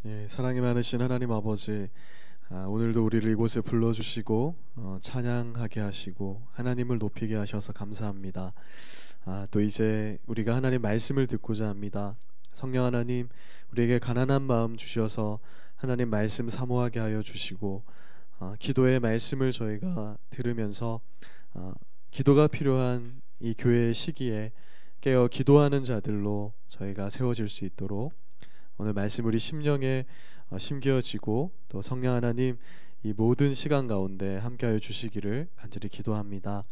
예, 사랑이 많으신 하나님 아버지, 오늘도 우리를 이곳에 불러주시고 찬양하게 하시고 하나님을 높이게 하셔서 감사합니다. 또 이제 우리가 하나님 말씀을 듣고자 합니다. 성령 하나님, 우리에게 가난한 마음 주셔서 하나님 말씀 사모하게 하여 주시고, 기도의 말씀을 저희가 들으면서 기도가 필요한 이 교회의 시기에 깨어 기도하는 자들로 저희가 세워질 수 있도록 오늘 말씀 우리 심령에 심겨지고, 또 성령 하나님 이 모든 시간 가운데 함께하여 주시기를 간절히 기도합니다.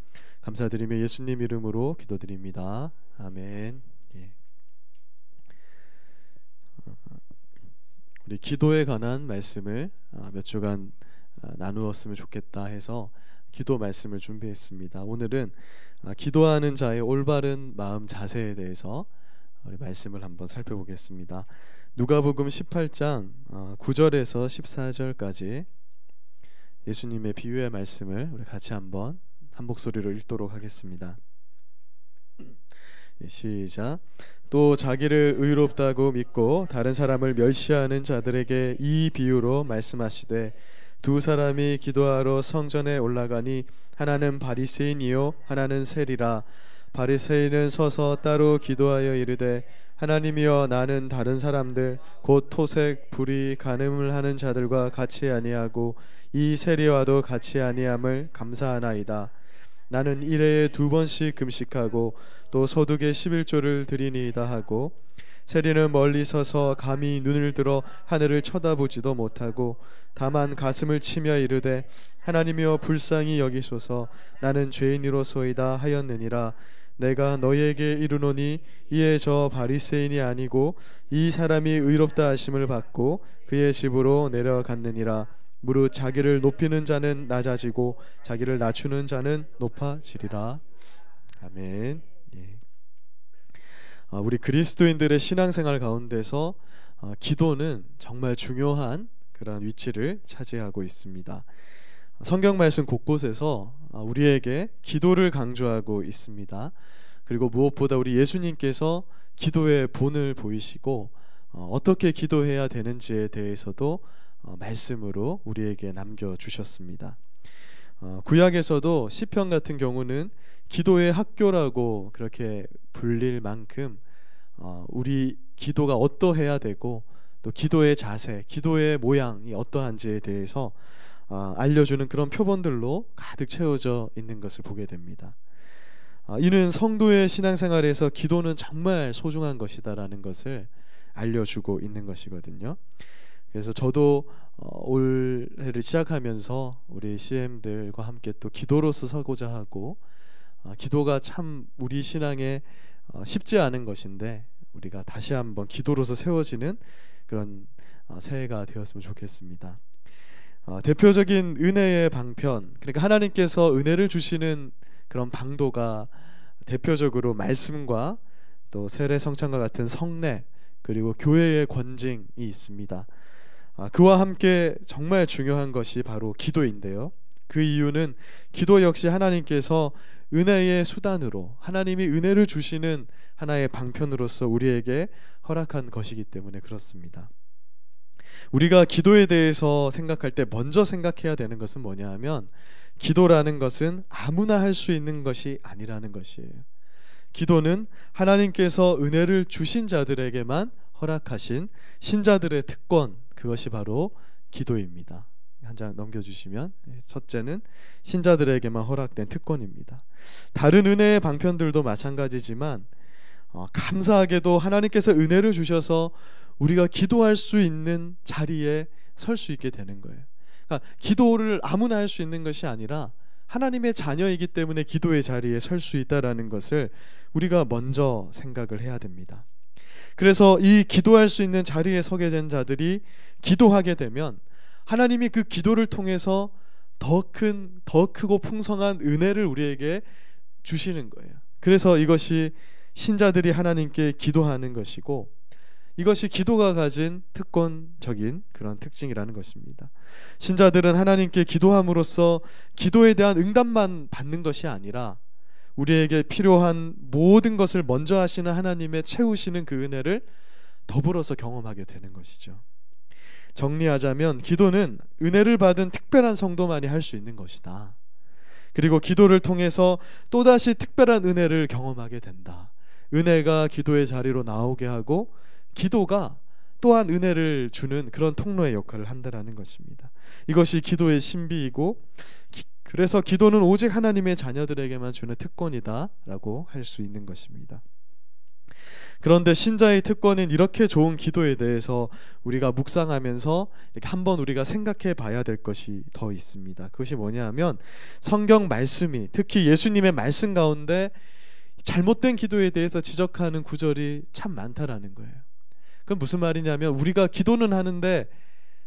감사드리며 예수님 이름으로 기도드립니다. 아멘. 예. 우리 기도에 관한 말씀을 몇 주간 나누었으면 좋겠다 해서 기도 말씀을 준비했습니다. 오늘은 기도하는 자의 올바른 마음 자세에 대해서 우리 말씀을 한번 살펴보겠습니다. 누가복음 18장 9절에서 14절까지 예수님의 비유의 말씀을 우리 같이 한번 한 목소리로 읽도록 하겠습니다. 시작. 또 자기를 의롭다고 믿고 다른 사람을 멸시하는 자들에게 이 비유로 말씀하시되, 두 사람이 기도하러 성전에 올라가니 하나는 바리새인이요 하나는 세리라. 바리새인은 서서 따로 기도하여 이르되, 하나님이여, 나는 다른 사람들 곧 토색, 불의, 간음을 하는 자들과 같이 아니하고 이 세리와도 같이 아니함을 감사하나이다. 나는 일회에 2번씩 금식하고 또 소득의 11조를 드리니이다 하고, 세리는 멀리 서서 감히 눈을 들어 하늘을 쳐다보지도 못하고 다만 가슴을 치며 이르되, 하나님이여, 불쌍히 여기소서, 나는 죄인이로소이다 하였느니라. 내가 너희에게 이르노니 이에 저 바리새인이 아니고 이 사람이 의롭다 하심을 받고 그의 집으로 내려갔느니라. 무릇 자기를 높이는 자는 낮아지고 자기를 낮추는 자는 높아지리라. 아멘. 예. 우리 그리스도인들의 신앙생활 가운데서 기도는 정말 중요한 그런 위치를 차지하고 있습니다. 성경 말씀 곳곳에서 우리에게 기도를 강조하고 있습니다. 그리고 무엇보다 우리 예수님께서 기도의 본을 보이시고 어떻게 기도해야 되는지에 대해서도 말씀으로 우리에게 남겨주셨습니다. 구약에서도 시편 같은 경우는 기도의 학교라고 그렇게 불릴 만큼 우리 기도가 어떠해야 되고 또 기도의 자세, 기도의 모양이 어떠한지에 대해서 알려주는 그런 표본들로 가득 채워져 있는 것을 보게 됩니다. 이는 성도의 신앙생활에서 기도는 정말 소중한 것이다라는 것을 알려주고 있는 것이거든요. 그래서 저도 올해를 시작하면서 우리 CM들과 함께 또 기도로서 서고자 하고, 기도가 참 우리 신앙에 쉽지 않은 것인데 우리가 다시 한번 기도로서 세워지는 그런 새해가 되었으면 좋겠습니다. 대표적인 은혜의 방편, 그러니까 하나님께서 은혜를 주시는 그런 방도가 대표적으로 말씀과 또 세례 성찬과 같은 성례, 그리고 교회의 권징이 있습니다. 그와 함께 정말 중요한 것이 바로 기도인데요. 그 이유는 기도 역시 하나님께서 은혜의 수단으로, 하나님이 은혜를 주시는 하나의 방편으로서 우리에게 허락한 것이기 때문에 그렇습니다. 우리가 기도에 대해서 생각할 때 먼저 생각해야 되는 것은 뭐냐 하면, 기도라는 것은 아무나 할 수 있는 것이 아니라는 것이에요. 기도는 하나님께서 은혜를 주신 자들에게만 허락하신 신자들의 특권, 그것이 바로 기도입니다. 한 장 넘겨주시면, 첫째는 신자들에게만 허락된 특권입니다. 다른 은혜의 방편들도 마찬가지지만 감사하게도 하나님께서 은혜를 주셔서 우리가 기도할 수 있는 자리에 설 수 있게 되는 거예요. 그러니까 기도를 아무나 할 수 있는 것이 아니라 하나님의 자녀이기 때문에 기도의 자리에 설 수 있다라는 것을 우리가 먼저 생각을 해야 됩니다. 그래서 이 기도할 수 있는 자리에 서게 된 자들이 기도하게 되면 하나님이 그 기도를 통해서 더 크고 풍성한 은혜를 우리에게 주시는 거예요. 그래서 이것이 신자들이 하나님께 기도하는 것이고, 이것이 기도가 가진 특권적인 그런 특징이라는 것입니다. 신자들은 하나님께 기도함으로써 기도에 대한 응답만 받는 것이 아니라 우리에게 필요한 모든 것을 먼저 하시는 하나님의 채우시는 그 은혜를 더불어서 경험하게 되는 것이죠. 정리하자면 기도는 은혜를 받은 특별한 성도만이 할 수 있는 것이다. 그리고 기도를 통해서 또다시 특별한 은혜를 경험하게 된다. 은혜가 기도의 자리로 나오게 하고 기도가 또한 은혜를 주는 그런 통로의 역할을 한다는 것입니다. 이것이 기도의 신비이고, 그래서 기도는 오직 하나님의 자녀들에게만 주는 특권이다 라고 할 수 있는 것입니다. 그런데 신자의 특권인 이렇게 좋은 기도에 대해서 우리가 묵상하면서 이렇게 한번 우리가 생각해 봐야 될 것이 더 있습니다. 그것이 뭐냐 하면, 성경 말씀이, 특히 예수님의 말씀 가운데 잘못된 기도에 대해서 지적하는 구절이 참 많다라는 거예요. 그건 무슨 말이냐면, 우리가 기도는 하는데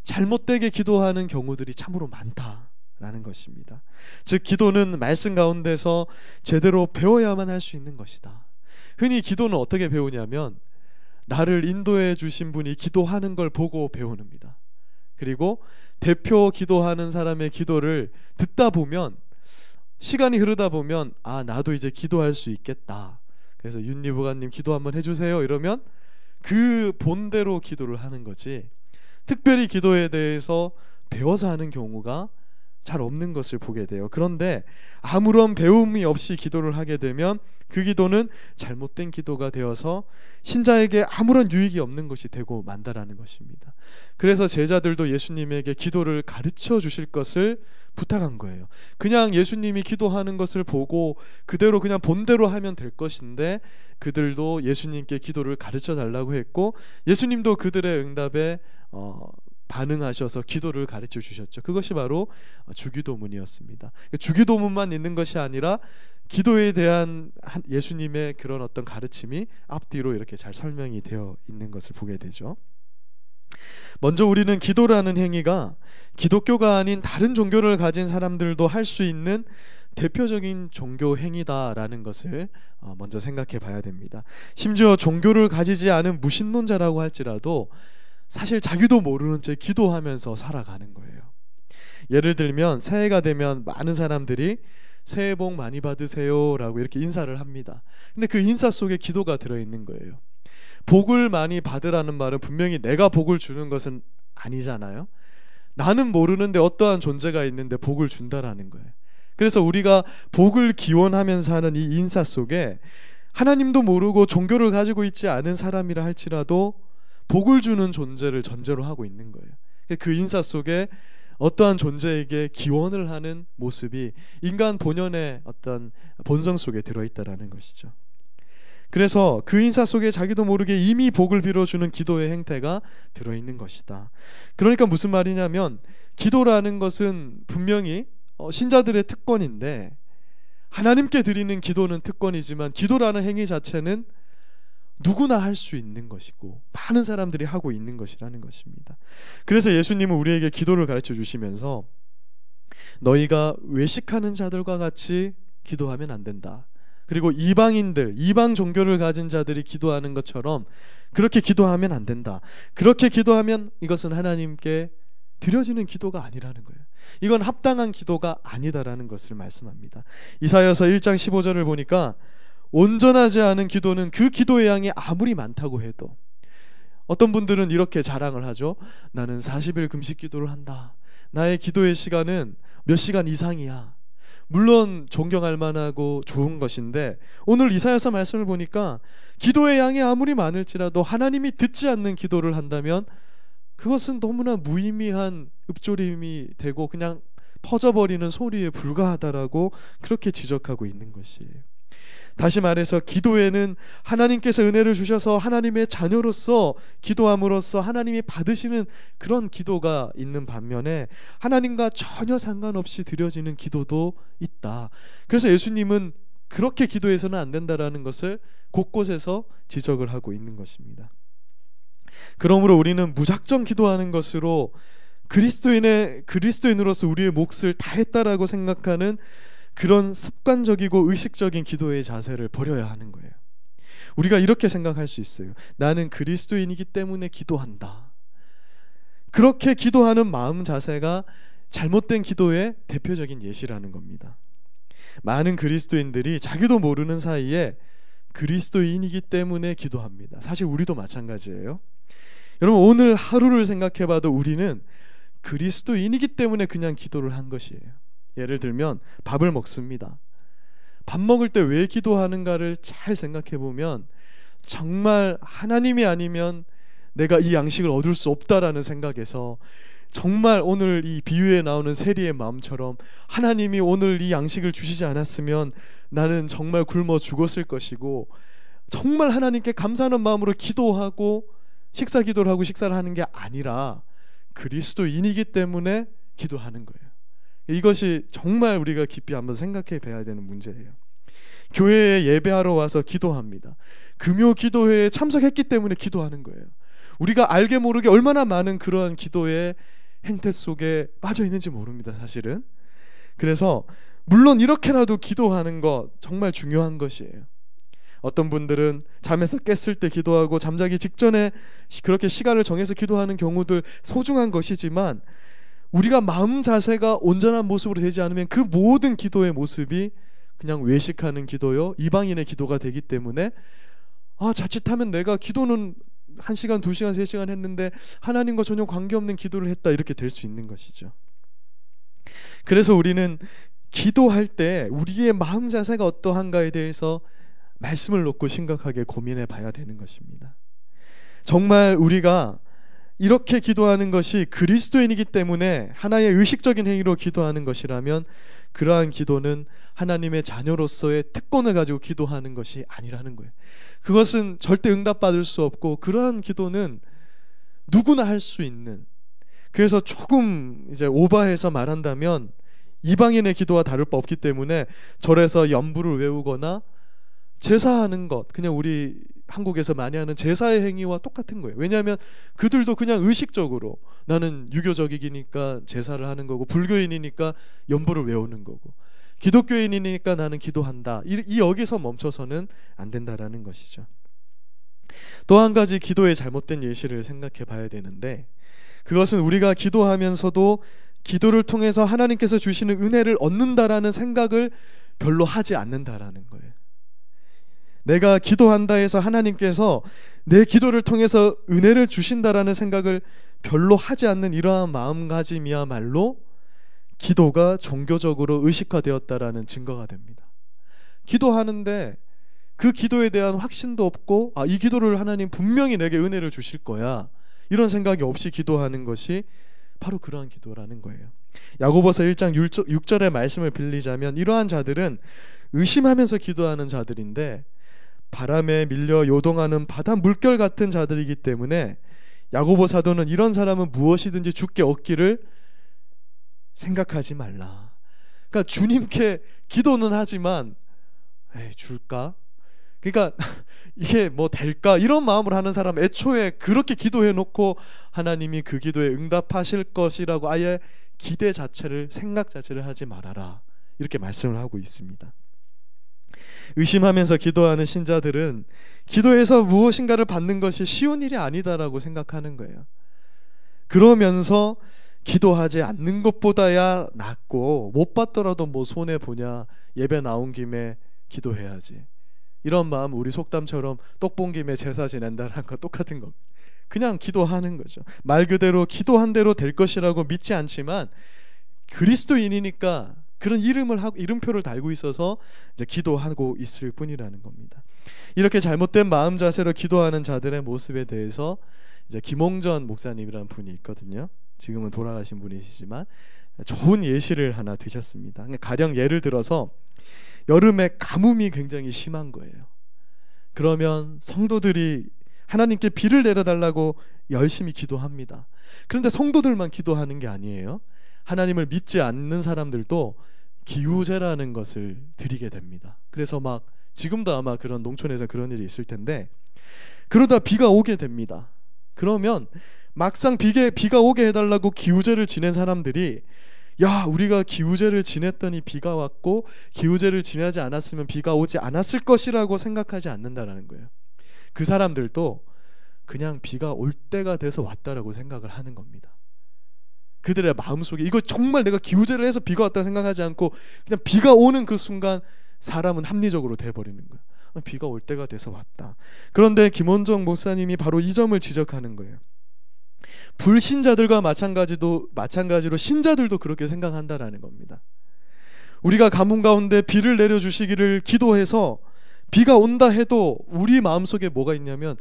잘못되게 기도하는 경우들이 참으로 많다라는 것입니다. 즉, 기도는 말씀 가운데서 제대로 배워야만 할 수 있는 것이다. 흔히 기도는 어떻게 배우냐면, 나를 인도해 주신 분이 기도하는 걸 보고 배우는입니다. 그리고 대표 기도하는 사람의 기도를 듣다 보면, 시간이 흐르다 보면, 아, 나도 이제 기도할 수 있겠다. 그래서 윤리부관님 기도 한번 해주세요 이러면 그 본대로 기도를 하는 거지, 특별히 기도에 대해서 배워서 하는 경우가 잘 없는 것을 보게 돼요. 그런데 아무런 배움이 없이 기도를 하게 되면 그 기도는 잘못된 기도가 되어서 신자에게 아무런 유익이 없는 것이 되고 만다라는 것입니다. 그래서 제자들도 예수님에게 기도를 가르쳐 주실 것을 부탁한 거예요. 그냥 예수님이 기도하는 것을 보고 그대로 그냥 본대로 하면 될 것인데, 그들도 예수님께 기도를 가르쳐 달라고 했고, 예수님도 그들의 응답에 반응하셔서 기도를 가르쳐 주셨죠. 그것이 바로 주기도문이었습니다. 주기도문만 있는 것이 아니라 기도에 대한 예수님의 그런 어떤 가르침이 앞뒤로 이렇게 잘 설명이 되어 있는 것을 보게 되죠. 먼저 우리는 기도라는 행위가 기독교가 아닌 다른 종교를 가진 사람들도 할 수 있는 대표적인 종교 행위다라는 것을 먼저 생각해 봐야 됩니다. 심지어 종교를 가지지 않은 무신론자라고 할지라도 사실 자기도 모르는 채 기도하면서 살아가는 거예요. 예를 들면 새해가 되면 많은 사람들이 새해 복 많이 받으세요 라고 이렇게 인사를 합니다. 근데 그 인사 속에 기도가 들어있는 거예요. 복을 많이 받으라는 말은 분명히 내가 복을 주는 것은 아니잖아요. 나는 모르는데 어떠한 존재가 있는데 복을 준다라는 거예요. 그래서 우리가 복을 기원하면서 하는 이 인사 속에 하나님도 모르고 종교를 가지고 있지 않은 사람이라 할지라도 복을 주는 존재를 전제로 하고 있는 거예요. 그 인사 속에 어떠한 존재에게 기원을 하는 모습이 인간 본연의 어떤 본성 속에 들어있다라는 것이죠. 그래서 그 인사 속에 자기도 모르게 이미 복을 빌어주는 기도의 행태가 들어있는 것이다. 그러니까 무슨 말이냐면, 기도라는 것은 분명히 신자들의 특권인데, 하나님께 드리는 기도는 특권이지만 기도라는 행위 자체는 누구나 할 수 있는 것이고 많은 사람들이 하고 있는 것이라는 것입니다. 그래서 예수님은 우리에게 기도를 가르쳐 주시면서, 너희가 외식하는 자들과 같이 기도하면 안 된다. 그리고 이방인들, 이방 종교를 가진 자들이 기도하는 것처럼 그렇게 기도하면 안 된다. 그렇게 기도하면 이것은 하나님께 드려지는 기도가 아니라는 거예요. 이건 합당한 기도가 아니다라는 것을 말씀합니다. 이사야서 1장 15절을 보니까, 온전하지 않은 기도는 그 기도의 양이 아무리 많다고 해도, 어떤 분들은 이렇게 자랑을 하죠. 나는 40일 금식 기도를 한다. 나의 기도의 시간은 몇 시간 이상이야. 물론 존경할 만하고 좋은 것인데, 오늘 이사야서 말씀을 보니까 기도의 양이 아무리 많을지라도 하나님이 듣지 않는 기도를 한다면 그것은 너무나 무의미한 읊조림이 되고 그냥 퍼져버리는 소리에 불과하다라고 그렇게 지적하고 있는 것이에요. 다시 말해서 기도에는 하나님께서 은혜를 주셔서 하나님의 자녀로서 기도함으로써 하나님이 받으시는 그런 기도가 있는 반면에, 하나님과 전혀 상관없이 드려지는 기도도 있다. 그래서 예수님은 그렇게 기도해서는 안 된다라는 것을 곳곳에서 지적을 하고 있는 것입니다. 그러므로 우리는 무작정 기도하는 것으로 그리스도인으로서 우리의 몫을 다했다라고 생각하는 그런 습관적이고 의식적인 기도의 자세를 버려야 하는 거예요. 우리가 이렇게 생각할 수 있어요. 나는 그리스도인이기 때문에 기도한다. 그렇게 기도하는 마음 자세가 잘못된 기도의 대표적인 예시라는 겁니다. 많은 그리스도인들이 자기도 모르는 사이에 그리스도인이기 때문에 기도합니다. 사실 우리도 마찬가지예요. 여러분, 오늘 하루를 생각해 봐도 우리는 그리스도인이기 때문에 그냥 기도를 한 것이에요. 예를 들면 밥을 먹습니다. 밥 먹을 때 왜 기도하는가를 잘 생각해 보면 정말 하나님이 아니면 내가 이 양식을 얻을 수 없다라는 생각에서, 정말 오늘 이 비유에 나오는 세리의 마음처럼 하나님이 오늘 이 양식을 주시지 않았으면 나는 정말 굶어 죽었을 것이고, 정말 하나님께 감사하는 마음으로 기도하고 식사 기도를 하고 식사를 하는 게 아니라 그리스도인이기 때문에 기도하는 거예요. 이것이 정말 우리가 깊이 한번 생각해 봐야 되는 문제예요. 교회에 예배하러 와서 기도합니다. 금요 기도회에 참석했기 때문에 기도하는 거예요. 우리가 알게 모르게 얼마나 많은 그러한 기도의 행태 속에 빠져 있는지 모릅니다, 사실은. 그래서 물론 이렇게라도 기도하는 것 정말 중요한 것이에요. 어떤 분들은 잠에서 깼을 때 기도하고 잠자기 직전에 그렇게 시간을 정해서 기도하는 경우들 소중한 것이지만, 우리가 마음 자세가 온전한 모습으로 되지 않으면 그 모든 기도의 모습이 그냥 외식하는 기도요, 이방인의 기도가 되기 때문에, 자칫하면 내가 기도는 1시간, 2시간, 3시간 했는데 하나님과 전혀 관계없는 기도를 했다, 이렇게 될 수 있는 것이죠. 그래서 우리는 기도할 때 우리의 마음 자세가 어떠한가에 대해서 말씀을 놓고 심각하게 고민해 봐야 되는 것입니다. 정말 우리가 이렇게 기도하는 것이 그리스도인이기 때문에 하나의 의식적인 행위로 기도하는 것이라면, 그러한 기도는 하나님의 자녀로서의 특권을 가지고 기도하는 것이 아니라는 거예요. 그것은 절대 응답받을 수 없고, 그러한 기도는 누구나 할 수 있는, 그래서 조금 이제 오버해서 말한다면 이방인의 기도와 다를 바 없기 때문에 절에서 연부를 외우거나 제사하는 것, 그냥 우리 한국에서 많이 하는 제사의 행위와 똑같은 거예요. 왜냐하면 그들도 그냥 의식적으로 나는 유교적이니까 제사를 하는 거고, 불교인이니까 연부를 외우는 거고, 기독교인이니까 나는 기도한다, 이 여기서 멈춰서는 안 된다라는 것이죠. 또 한 가지 기도의 잘못된 예시를 생각해 봐야 되는데, 그것은 우리가 기도하면서도 기도를 통해서 하나님께서 주시는 은혜를 얻는다라는 생각을 별로 하지 않는다라는 거예요. 내가 기도한다 해서 하나님께서 내 기도를 통해서 은혜를 주신다라는 생각을 별로 하지 않는 이러한 마음가짐이야말로 기도가 종교적으로 의식화되었다라는 증거가 됩니다. 기도하는데 그 기도에 대한 확신도 없고, 이 기도를 하나님 분명히 내게 은혜를 주실 거야, 이런 생각이 없이 기도하는 것이 바로 그러한 기도라는 거예요. 야고보서 1장 6절의 말씀을 빌리자면, 이러한 자들은 의심하면서 기도하는 자들인데 바람에 밀려 요동하는 바다 물결 같은 자들이기 때문에, 야고보 사도는 이런 사람은 무엇이든지 주께 얻기를 생각하지 말라. 그러니까 주님께 기도는 하지만 줄까? 그러니까 이게 뭐 될까? 이런 마음으로 하는 사람, 애초에 그렇게 기도해 놓고 하나님이 그 기도에 응답하실 것이라고 아예 기대 자체를, 생각 자체를 하지 말아라, 이렇게 말씀을 하고 있습니다. 의심하면서 기도하는 신자들은 기도에서 무엇인가를 받는 것이 쉬운 일이 아니다라고 생각하는 거예요. 그러면서 기도하지 않는 것보다야 낫고, 못 받더라도 뭐 손해보냐, 예배 나온 김에 기도해야지, 이런 마음, 우리 속담처럼 똑 본 김에 제사 지낸다는 거 똑같은 겁니다. 그냥 기도하는 거죠. 말 그대로 기도한 대로 될 것이라고 믿지 않지만 그리스도인이니까 그런 이름을 하고 이름표를 달고 있어서 이제 기도하고 있을 뿐이라는 겁니다. 이렇게 잘못된 마음 자세로 기도하는 자들의 모습에 대해서 이제 김홍전 목사님이라는 분이 있거든요. 지금은 돌아가신 분이시지만 좋은 예시를 하나 드셨습니다. 가령 예를 들어서 여름에 가뭄이 굉장히 심한 거예요. 그러면 성도들이 하나님께 비를 내려달라고 열심히 기도합니다. 그런데 성도들만 기도하는 게 아니에요. 하나님을 믿지 않는 사람들도 기후제라는 것을 드리게 됩니다. 그래서 막 지금도 아마 그런 농촌에서 그런 일이 있을 텐데, 그러다 비가 오게 됩니다. 그러면 막상 비가 오게 해달라고 기후제를 지낸 사람들이, 야, 우리가 기후제를 지냈더니 비가 왔고 기후제를 지내지 않았으면 비가 오지 않았을 것이라고 생각하지 않는다라는 거예요. 그 사람들도 그냥 비가 올 때가 돼서 왔다라고 생각을 하는 겁니다. 그들의 마음속에 이거 정말 내가 기후제를 해서 비가 왔다 생각하지 않고, 그냥 비가 오는 그 순간 사람은 합리적으로 돼버리는 거예요. 비가 올 때가 돼서 왔다. 그런데 김원정 목사님이 바로 이 점을 지적하는 거예요. 불신자들과 마찬가지로 신자들도 그렇게 생각한다라는 겁니다. 우리가 가뭄 가운데 비를 내려주시기를 기도해서 비가 온다 해도 우리 마음속에 뭐가 있냐면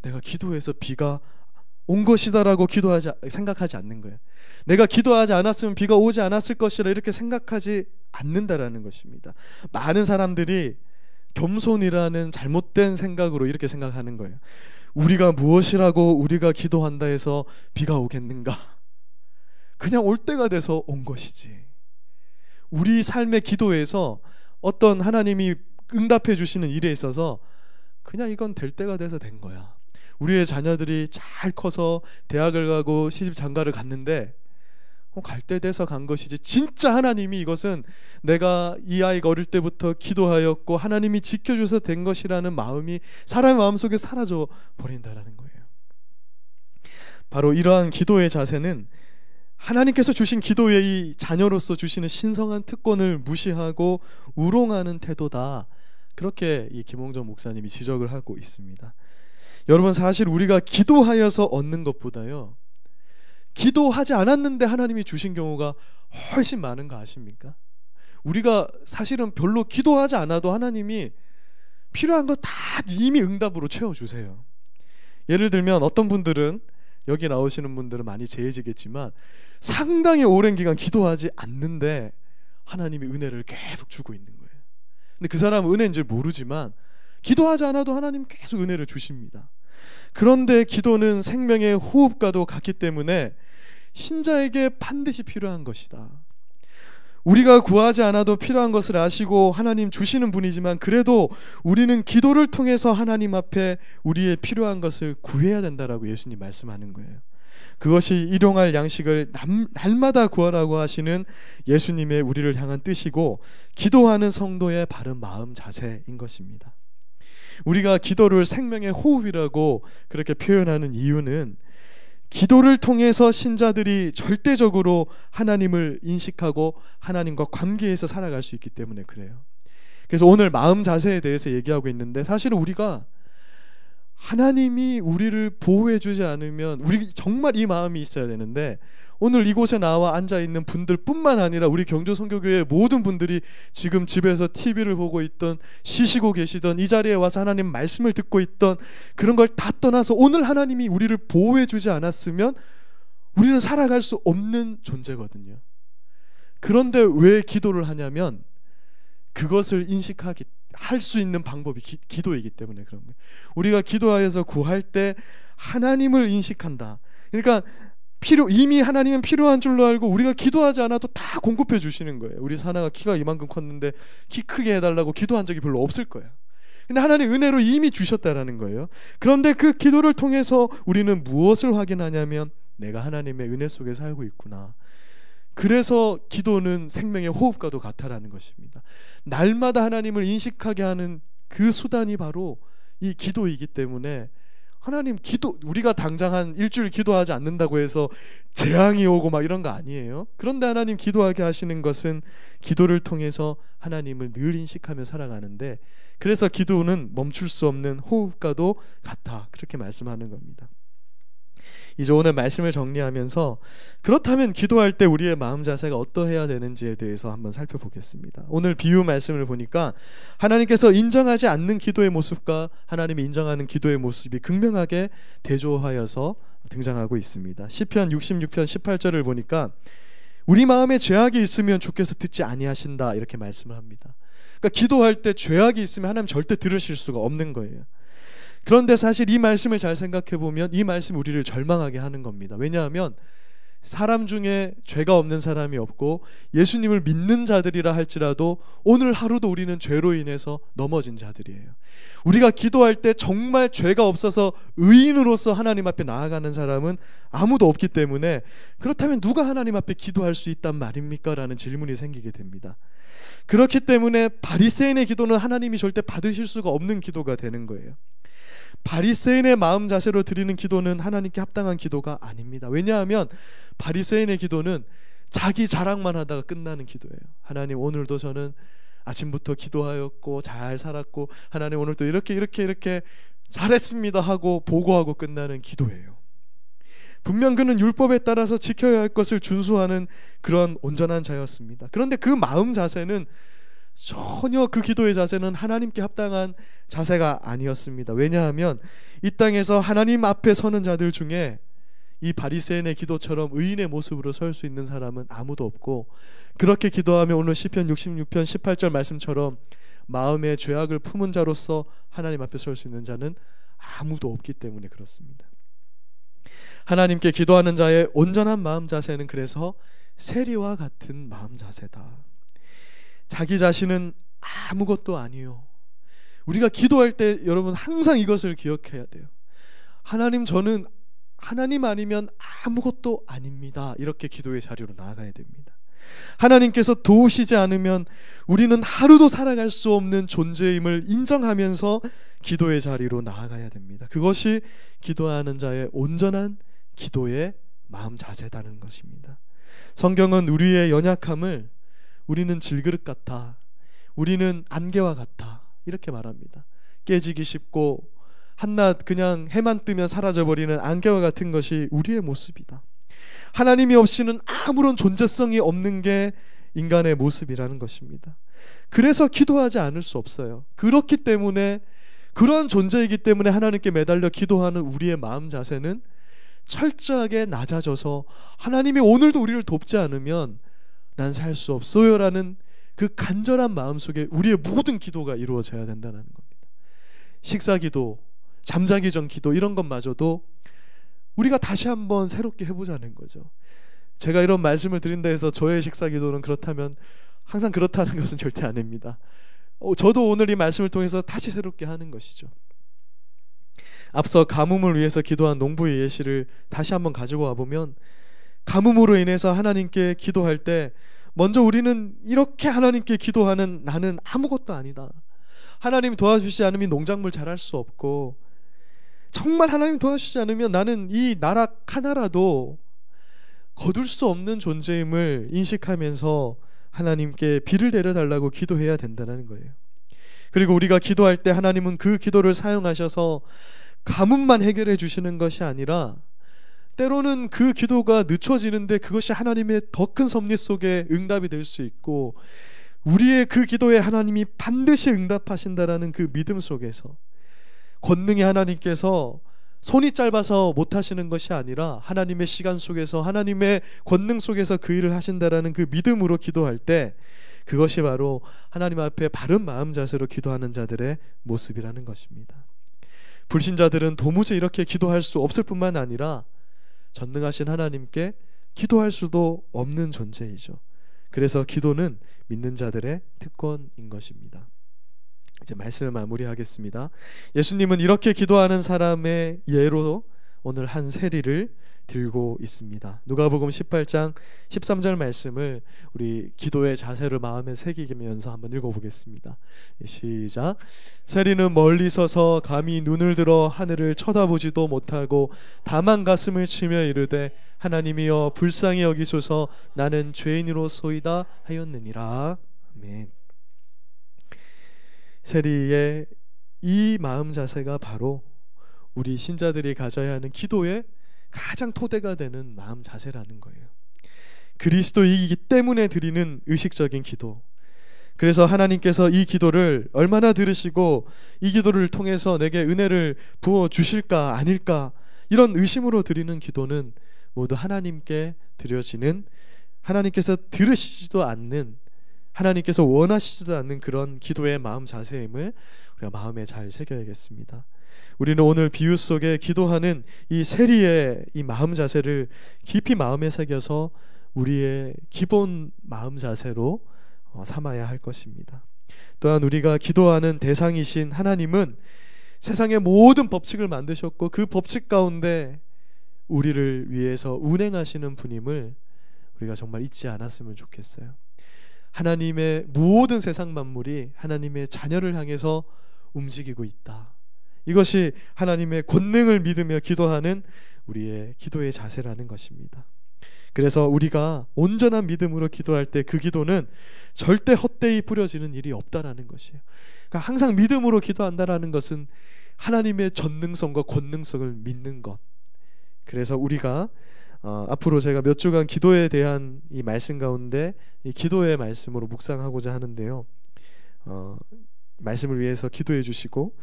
내가 기도해서 비가 온 것이다라고 생각하지 않는 거예요. 내가 기도하지 않았으면 비가 오지 않았을 것이라 이렇게 생각하지 않는다라는 것입니다. 많은 사람들이 겸손이라는 잘못된 생각으로 이렇게 생각하는 거예요. 우리가 무엇이라고 우리가 기도한다 해서 비가 오겠는가? 그냥 올 때가 돼서 온 것이지. 우리 삶의 기도에서 어떤 하나님이 응답해 주시는 일에 있어서 그냥 이건 될 때가 돼서 된 거야. 우리의 자녀들이 잘 커서 대학을 가고 시집 장가를 갔는데 갈 때 돼서 간 것이지, 진짜 하나님이 이것은 내가 이 아이가 어릴 때부터 기도하였고 하나님이 지켜줘서 된 것이라는 마음이 사람의 마음속에 사라져 버린다라는 거예요. 바로 이러한 기도의 자세는 하나님께서 주신 기도의 이 자녀로서 주시는 신성한 특권을 무시하고 우롱하는 태도다, 그렇게 이 김홍정 목사님이 지적을 하고 있습니다. 여러분, 사실 우리가 기도하여서 얻는 것보다요, 기도하지 않았는데 하나님이 주신 경우가 훨씬 많은 거 아십니까? 우리가 사실은 별로 기도하지 않아도 하나님이 필요한 거 다 이미 응답으로 채워주세요. 예를 들면 어떤 분들은, 여기 나오시는 분들은 많이 재해지겠지만 상당히 오랜 기간 기도하지 않는데 하나님이 은혜를 계속 주고 있는 거예요. 근데 그 사람은 은혜인 줄 모르지만 기도하지 않아도 하나님 계속 은혜를 주십니다. 그런데 기도는 생명의 호흡과도 같기 때문에 신자에게 반드시 필요한 것이다. 우리가 구하지 않아도 필요한 것을 아시고 하나님 주시는 분이지만 그래도 우리는 기도를 통해서 하나님 앞에 우리의 필요한 것을 구해야 된다라고 예수님 말씀하는 거예요. 그것이 일용할 양식을 날마다 구하라고 하시는 예수님의 우리를 향한 뜻이고 기도하는 성도의 바른 마음 자세인 것입니다. 우리가 기도를 생명의 호흡이라고 그렇게 표현하는 이유는 기도를 통해서 신자들이 절대적으로 하나님을 인식하고 하나님과 관계에서 살아갈 수 있기 때문에 그래요. 그래서 오늘 마음 자세에 대해서 얘기하고 있는데, 사실은 우리가 하나님이 우리를 보호해 주지 않으면 우리 정말 이 마음이 있어야 되는데, 오늘 이곳에 나와 앉아있는 분들 뿐만 아니라 우리 경주선교교회 모든 분들이 지금 집에서 TV를 보고 있던, 쉬시고 계시던, 이 자리에 와서 하나님 말씀을 듣고 있던 그런 걸 다 떠나서 오늘 하나님이 우리를 보호해 주지 않았으면 우리는 살아갈 수 없는 존재거든요. 그런데 왜 기도를 하냐면 그것을 할 수 있는 방법이 기도이기 때문에 그런 거예요. 우리가 기도하여서 구할 때 하나님을 인식한다. 그러니까 이미 하나님은 필요한 줄로 알고 우리가 기도하지 않아도 다 공급해 주시는 거예요. 우리 사나가 키가 이만큼 컸는데 키 크게 해달라고 기도한 적이 별로 없을 거예요. 근데 하나님 은혜로 이미 주셨다라는 거예요. 그런데 그 기도를 통해서 우리는 무엇을 확인하냐면 내가 하나님의 은혜 속에 살고 있구나. 그래서 기도는 생명의 호흡과도 같다라는 것입니다. 날마다 하나님을 인식하게 하는 그 수단이 바로 이 기도이기 때문에 하나님 우리가 당장 한 일주일 기도하지 않는다고 해서 재앙이 오고 막 이런 거 아니에요. 그런데 하나님 기도하게 하시는 것은 기도를 통해서 하나님을 늘 인식하며 살아가는데, 그래서 기도는 멈출 수 없는 호흡과도 같아, 그렇게 말씀하는 겁니다. 이제 오늘 말씀을 정리하면서 그렇다면 기도할 때 우리의 마음 자세가 어떠해야 되는지에 대해서 한번 살펴보겠습니다. 오늘 비유 말씀을 보니까 하나님께서 인정하지 않는 기도의 모습과 하나님이 인정하는 기도의 모습이 극명하게 대조하여서 등장하고 있습니다. 시편 66편 18절을 보니까 우리 마음에 죄악이 있으면 주께서 듣지 아니하신다, 이렇게 말씀을 합니다. 그러니까 기도할 때 죄악이 있으면 하나님 절대 들으실 수가 없는 거예요. 그런데 사실 이 말씀을 잘 생각해 보면 이 말씀이 우리를 절망하게 하는 겁니다. 왜냐하면 사람 중에 죄가 없는 사람이 없고 예수님을 믿는 자들이라 할지라도 오늘 하루도 우리는 죄로 인해서 넘어진 자들이에요. 우리가 기도할 때 정말 죄가 없어서 의인으로서 하나님 앞에 나아가는 사람은 아무도 없기 때문에, 그렇다면 누가 하나님 앞에 기도할 수 있단 말입니까? 라는 질문이 생기게 됩니다. 그렇기 때문에 바리새인의 기도는 하나님이 절대 받으실 수가 없는 기도가 되는 거예요. 바리새인의 마음 자세로 드리는 기도는 하나님께 합당한 기도가 아닙니다. 왜냐하면 바리새인의 기도는 자기 자랑만 하다가 끝나는 기도예요. 하나님, 오늘도 저는 아침부터 기도하였고 잘 살았고 하나님 오늘도 이렇게 잘했습니다 하고 보고하고 끝나는 기도예요. 분명 그는 율법에 따라서 지켜야 할 것을 준수하는 그런 온전한 자였습니다. 그런데 그 마음 자세는 전혀, 그 기도의 자세는 하나님께 합당한 자세가 아니었습니다. 왜냐하면 이 땅에서 하나님 앞에 서는 자들 중에 이 바리새인의 기도처럼 의인의 모습으로 설 수 있는 사람은 아무도 없고, 그렇게 기도하며 오늘 시편 66편 18절 말씀처럼 마음의 죄악을 품은 자로서 하나님 앞에 설 수 있는 자는 아무도 없기 때문에 그렇습니다. 하나님께 기도하는 자의 온전한 마음 자세는 그래서 세리와 같은 마음 자세다. 자기 자신은 아무것도 아니요. 우리가 기도할 때 여러분 항상 이것을 기억해야 돼요. 하나님, 저는 하나님 아니면 아무것도 아닙니다. 이렇게 기도의 자리로 나아가야 됩니다. 하나님께서 도우시지 않으면 우리는 하루도 살아갈 수 없는 존재임을 인정하면서 기도의 자리로 나아가야 됩니다. 그것이 기도하는 자의 온전한 기도의 마음 자세다는 것입니다. 성경은 우리의 연약함을 우리는 질그릇 같아, 우리는 안개와 같아 이렇게 말합니다. 깨지기 쉽고 한낮 그냥 해만 뜨면 사라져버리는 안개와 같은 것이 우리의 모습이다. 하나님이 없이는 아무런 존재성이 없는 게 인간의 모습이라는 것입니다. 그래서 기도하지 않을 수 없어요. 그렇기 때문에, 그런 존재이기 때문에 하나님께 매달려 기도하는 우리의 마음 자세는 철저하게 낮아져서 하나님이 오늘도 우리를 돕지 않으면 난 살 수 없어요 라는 그 간절한 마음 속에 우리의 모든 기도가 이루어져야 된다는 겁니다. 식사기도, 잠자기 전 기도, 이런 것마저도 우리가 다시 한번 새롭게 해보자는 거죠. 제가 이런 말씀을 드린다 해서 저의 식사기도는 그렇다면 항상 그렇다는 것은 절대 아닙니다. 저도 오늘 이 말씀을 통해서 다시 새롭게 하는 것이죠. 앞서 가뭄을 위해서 기도한 농부의 예시를 다시 한번 가지고 와보면, 가뭄으로 인해서 하나님께 기도할 때 먼저 우리는 이렇게 하나님께 기도하는 나는 아무것도 아니다, 하나님 도와주시지 않으면 농작물 자랄 수 없고, 정말 하나님 도와주시지 않으면 나는 이 나락 하나라도 거둘 수 없는 존재임을 인식하면서 하나님께 비를 내려달라고 기도해야 된다는 거예요. 그리고 우리가 기도할 때 하나님은 그 기도를 사용하셔서 가뭄만 해결해 주시는 것이 아니라 때로는 그 기도가 늦춰지는데 그것이 하나님의 더 큰 섭리 속에 응답이 될 수 있고, 우리의 그 기도에 하나님이 반드시 응답하신다라는 그 믿음 속에서, 권능의 하나님께서 손이 짧아서 못하시는 것이 아니라 하나님의 시간 속에서, 하나님의 권능 속에서 그 일을 하신다라는 그 믿음으로 기도할 때, 그것이 바로 하나님 앞에 바른 마음 자세로 기도하는 자들의 모습이라는 것입니다. 불신자들은 도무지 이렇게 기도할 수 없을 뿐만 아니라 전능하신 하나님께 기도할 수도 없는 존재이죠. 그래서 기도는 믿는 자들의 특권인 것입니다. 이제 말씀을 마무리하겠습니다. 예수님은 이렇게 기도하는 사람의 예로 오늘 한 세리를 들고 있습니다. 누가복음 18장 13절 말씀을 우리 기도의 자세를 마음에 새기면서 한번 읽어보겠습니다. 시작. 세리는 멀리 서서 감히 눈을 들어 하늘을 쳐다보지도 못하고 다만 가슴을 치며 이르되 하나님이여 불쌍히 여기소서 나는 죄인으로소이다 하였느니라. 아멘. 세리의 이 마음 자세가 바로 우리 신자들이 가져야 하는 기도의 가장 토대가 되는 마음 자세라는 거예요. 그리스도이기 때문에 드리는 의식적인 기도. 그래서 하나님께서 이 기도를 얼마나 들으시고 이 기도를 통해서 내게 은혜를 부어 주실까 아닐까, 이런 의심으로 드리는 기도는 모두 하나님께 드려지는, 하나님께서 들으시지도 않는, 하나님께서 원하시지도 않는 그런 기도의 마음 자세임을 우리가 마음에 잘 새겨야겠습니다. 우리는 오늘 비유 속에 기도하는 이 세리의 이 마음 자세를 깊이 마음에 새겨서 우리의 기본 마음 자세로 삼아야 할 것입니다. 또한 우리가 기도하는 대상이신 하나님은 세상의 모든 법칙을 만드셨고 그 법칙 가운데 우리를 위해서 운행하시는 분임을 우리가 정말 잊지 않았으면 좋겠어요. 하나님의 모든 세상 만물이 하나님의 자녀를 향해서 움직이고 있다. 이것이 하나님의 권능을 믿으며 기도하는 우리의 기도의 자세라는 것입니다. 그래서 우리가 온전한 믿음으로 기도할 때 그 기도는 절대 헛되이 뿌려지는 일이 없다라는 것이에요. 그러니까 항상 믿음으로 기도한다라는 것은 하나님의 전능성과 권능성을 믿는 것, 그래서 우리가 앞으로 제가 몇 주간 기도에 대한 이 말씀 가운데 이 기도의 말씀으로 묵상하고자 하는데요. 말씀을 위해서 기도해 주시고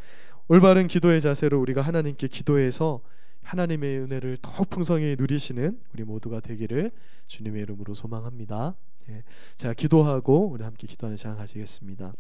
올바른 기도의 자세로 우리가 하나님께 기도해서 하나님의 은혜를 더욱 풍성히 누리시는 우리 모두가 되기를 주님의 이름으로 소망합니다. 자, 기도하고 우리 함께 기도하는 시간 가지겠습니다.